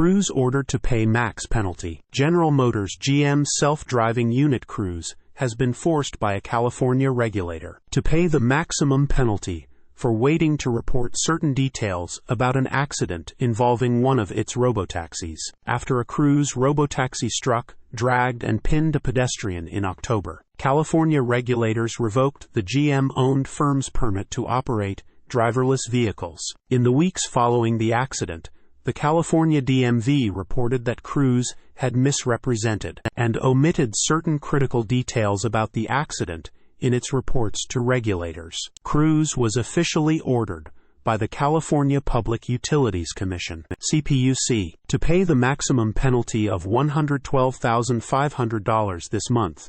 Cruise ordered to pay max penalty. General Motors GM's self-driving unit Cruise has been forced by a California regulator to pay the maximum penalty for waiting to report certain details about an accident involving one of its robotaxis, after a Cruise robotaxi struck, dragged, and pinned a pedestrian in October. California regulators revoked the GM-owned firm's permit to operate driverless vehicles. In the weeks following the accident, the California DMV reported that Cruise had misrepresented and omitted certain critical details about the accident in its reports to regulators. Cruise was officially ordered by the California Public Utilities Commission (CPUC) to pay the maximum penalty of $112,500 this month,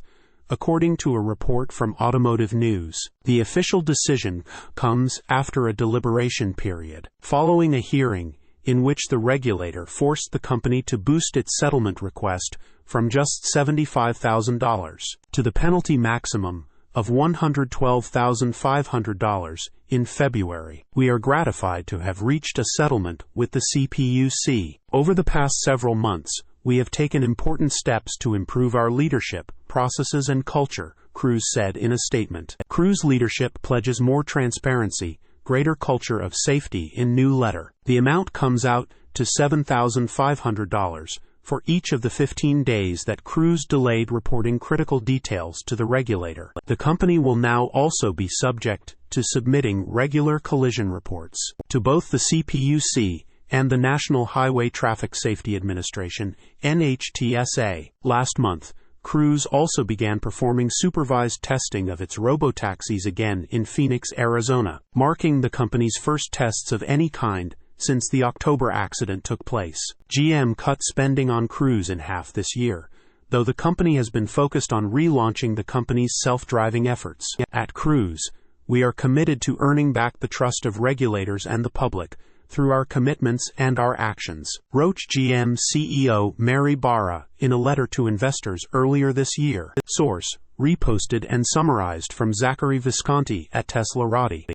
according to a report from Automotive News. The official decision comes after a deliberation period, following a hearing in which the regulator forced the company to boost its settlement request from just $75,000 to the penalty maximum of $112,500 in February. We are gratified to have reached a settlement with the CPUC. Over the past several months, we have taken important steps to improve our leadership, processes, and culture, Cruise said in a statement. Cruise leadership pledges more transparency, greater culture of safety in new letter. The amount comes out to $7,500 for each of the 15 days that Cruise delayed reporting critical details to the regulator. The company will now also be subject to submitting regular collision reports to both the CPUC and the National Highway Traffic Safety Administration, NHTSA. Last month, Cruise also began performing supervised testing of its robotaxis again in Phoenix, Arizona, marking the company's first tests of any kind since the October accident took place. GM cut spending on Cruise in half this year, though the company has been focused on relaunching the company's self-driving efforts. At Cruise, we are committed to earning back the trust of regulators and the public through our commitments and our actions, wrote GM CEO Mary Barra in a letter to investors earlier this year. Source: reposted and summarized from Zachary Visconti at teslarati.